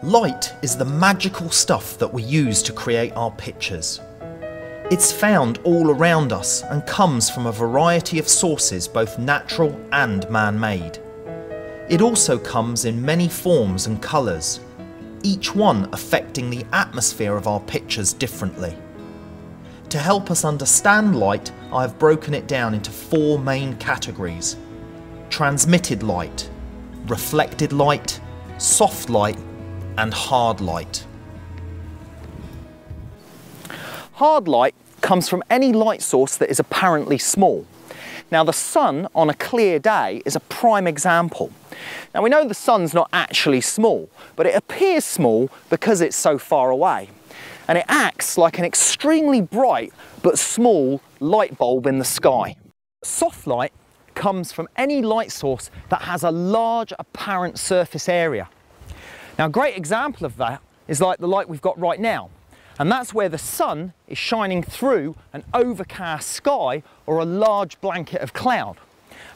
Light is the magical stuff that we use to create our pictures. It's found all around us and comes from a variety of sources, both natural and man-made. It also comes in many forms and colours, each one affecting the atmosphere of our pictures differently. To help us understand light, I have broken it down into 4 main categories: transmitted light, reflected light, soft light, and hard light. Hard light comes from any light source that is apparently small. Now, the sun on a clear day is a prime example. Now, we know the sun's not actually small, but it appears small because it's so far away. And it acts like an extremely bright but small light bulb in the sky. Soft light comes from any light source that has a large apparent surface area. Now, a great example of that is like the light we've got right now. And that's where the sun is shining through an overcast sky or a large blanket of cloud.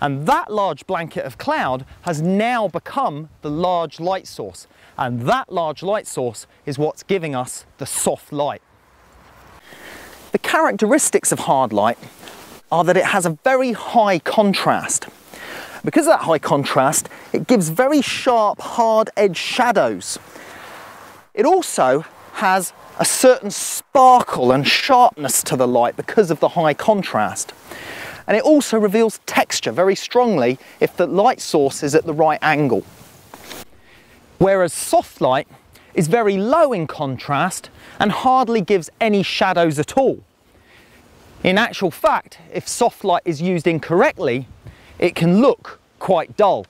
And that large blanket of cloud has now become the large light source. And that large light source is what's giving us the soft light. The characteristics of hard light are that it has a very high contrast. Because of that high contrast, it gives very sharp, hard-edged shadows. It also has a certain sparkle and sharpness to the light because of the high contrast. And it also reveals texture very strongly if the light source is at the right angle. Whereas soft light is very low in contrast and hardly gives any shadows at all. In actual fact, if soft light is used incorrectly, it can look quite dull.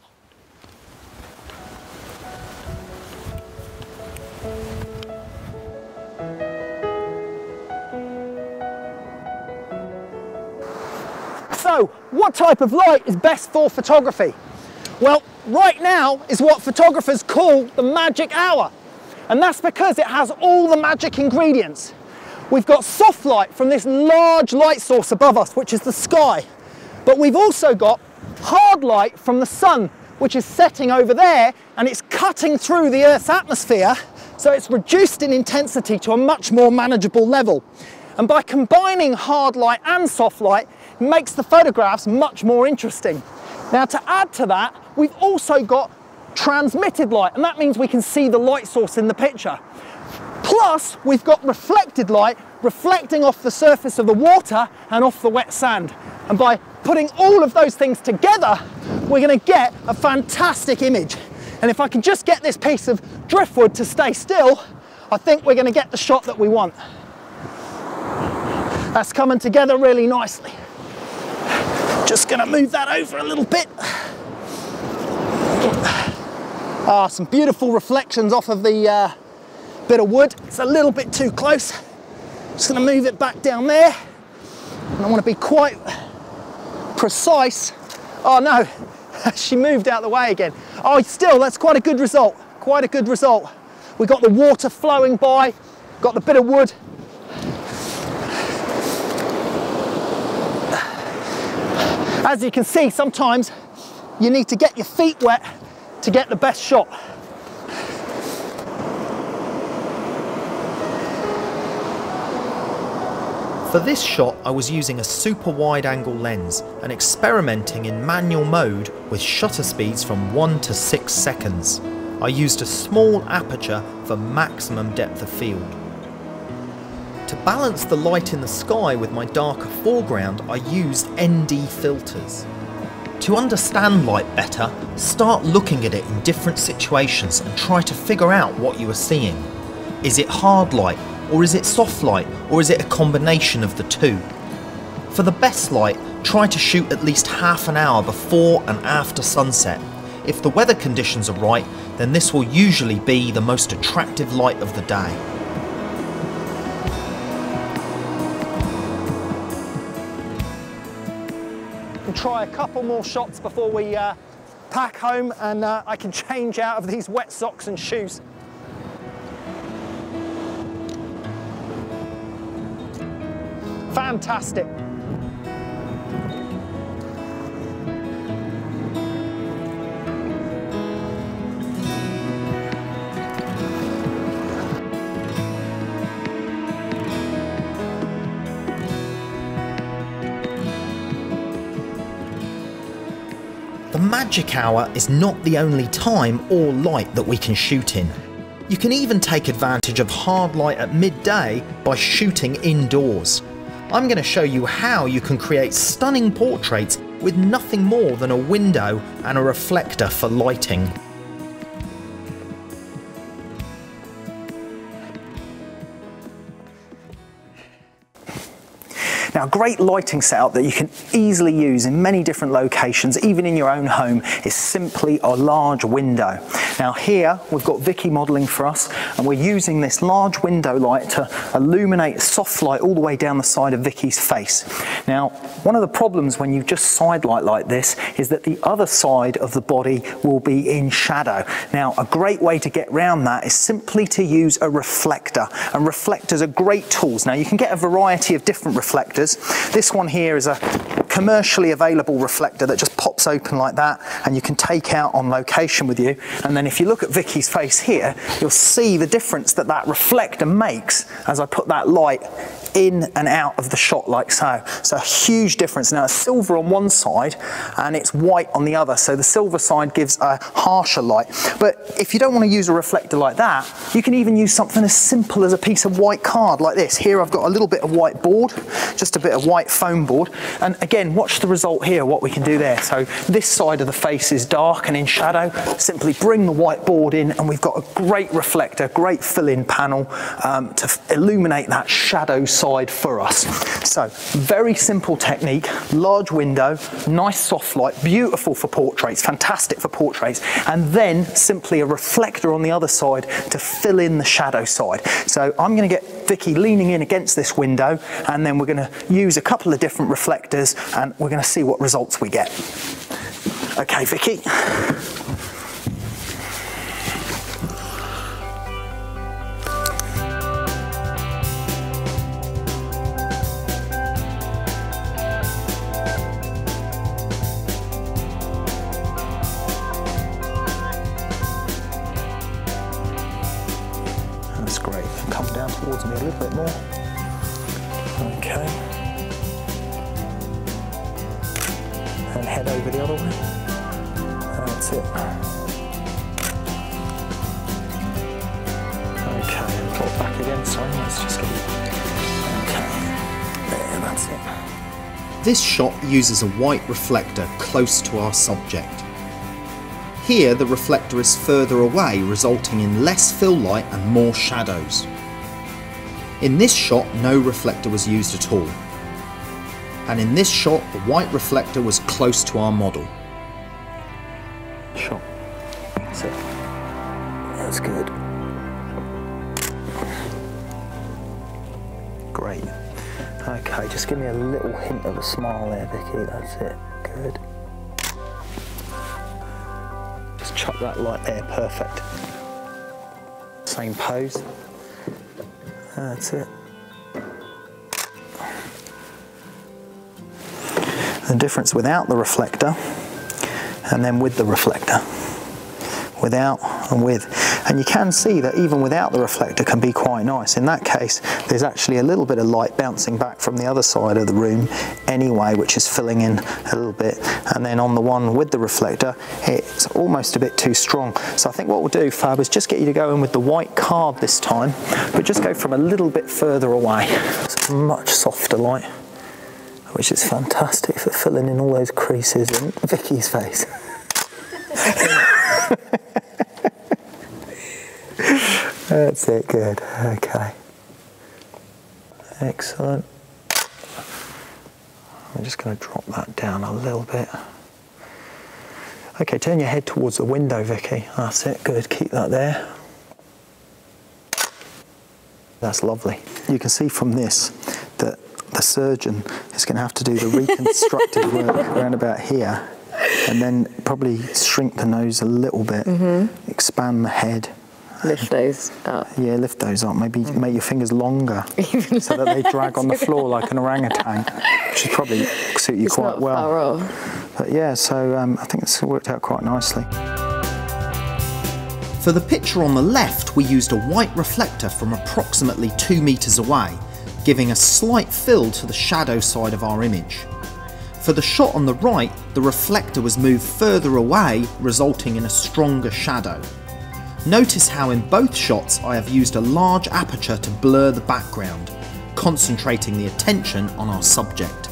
So, what type of light is best for photography? Well, right now is what photographers call the magic hour. And that's because it has all the magic ingredients. We've got soft light from this large light source above us, which is the sky. But we've also got hard light from the sun, which is setting over there, and it's cutting through the Earth's atmosphere, so it's reduced in intensity to a much more manageable level. And by combining hard light and soft light, it makes the photographs much more interesting. Now, to add to that, we've also got transmitted light, and that means we can see the light source in the picture. Plus, we've got reflected light reflecting off the surface of the water and off the wet sand. And by putting all of those things together, we're going to get a fantastic image. And if I can just get this piece of driftwood to stay still, I think we're going to get the shot that we want. That's coming together really nicely. Just going to move that over a little bit. Some beautiful reflections off of the bit of wood. It's a little bit too close. Just going to move it back down there. And I want to be quite precise. Oh no, she moved out the way again. Oh, still, that's quite a good result. Quite a good result. We've got the water flowing by, got the bit of wood. As you can see, sometimes you need to get your feet wet to get the best shot. For this shot, I was using a super wide angle lens and experimenting in manual mode with shutter speeds from 1 to 6 seconds. I used a small aperture for maximum depth of field. To balance the light in the sky with my darker foreground, I used ND filters. To understand light better, start looking at it in different situations and try to figure out what you are seeing. Is it hard light? Or is it soft light, or is it a combination of the two? For the best light, try to shoot at least half an hour before and after sunset. If the weather conditions are right, then this will usually be the most attractive light of the day. We'll try a couple more shots before we pack home, and I can change out of these wet socks and shoes. Fantastic. the magic hour is not the only time or light that we can shoot in. You can even take advantage of hard light at midday by shooting indoors. I'm going to show you how you can create stunning portraits with nothing more than a window and a reflector for lighting. Now, a great lighting setup that you can easily use in many different locations, even in your own home, is simply a large window. Now here, we've got Vicky modelling for us, and we're using this large window light to illuminate soft light all the way down the side of Vicky's face. Now, one of the problems when you just side light like this is that the other side of the body will be in shadow. Now, a great way to get around that is simply to use a reflector, and reflectors are great tools. Now, you can get a variety of different reflectors. This one here is a commercially available reflector that just pops open like that, and you can take out on location with you. And then if you look at Vicky's face here, you'll see the difference that that reflector makes as I put that light in and out of the shot like so. So a huge difference. Now it's silver on one side and it's white on the other, so the silver side gives a harsher light. But if you don't want to use a reflector like that, you can even use something as simple as a piece of white card like this. Here I've got a little bit of white board, just a bit of white foam board, and again, watch the result here, what we can do there. So this side of the face is dark and in shadow. Simply bring the white board in and we've got a great reflector, great fill-in panel to illuminate that shadow side for us. So very simple technique, large window, nice soft light, beautiful for portraits, fantastic for portraits, and then simply a reflector on the other side to fill in the shadow side. So I'm going to get Vicky leaning in against this window, and then we're going to use a couple of different reflectors and we're going to see what results we get. Okay, Vicky. That's great. Come down towards me a little bit more. Okay. And head over the other way. That's it. Okay, and pop back again. Sorry, let's just get it. Okay. There, that's it. This shot uses a white reflector close to our subject. Here the reflector is further away, resulting in less fill light and more shadows. In this shot, no reflector was used at all. And in this shot, the white reflector was close to our model. Shot. That's it. That's good. Great. Okay, just give me a little hint of a smile there, Vicky. That's it. Good. Just chuck that light there. Perfect. Same pose. That's it. The difference without the reflector and then with the reflector. Without and with. And you can see that even without the reflector can be quite nice. In that case, there's actually a little bit of light bouncing back from the other side of the room anyway, which is filling in a little bit. And then on the one with the reflector, it's almost a bit too strong. So I think what we'll do, Fab, is just get you to go in with the white card this time, but just go from a little bit further away. It's a much softer light, which is fantastic for filling in all those creases in Vicky's face. That's it, good, okay. Excellent. I'm just going to drop that down a little bit. Okay, turn your head towards the window, Vicky. That's it, good, keep that there. That's lovely. You can see from this that the surgeon is going to have to do the reconstructive work around about here, and then probably shrink the nose a little bit, expand the head. Lift those up. Yeah, lift those up. Maybe make your fingers longer so that they drag on the floor like an orangutan, which would probably suit you quite well. Far off. But yeah, so I think it's worked out quite nicely. For the picture on the left, we used a white reflector from approximately 2 meters away, giving a slight fill to the shadow side of our image. For the shot on the right, the reflector was moved further away, resulting in a stronger shadow. Notice how in both shots I have used a large aperture to blur the background, concentrating the attention on our subject.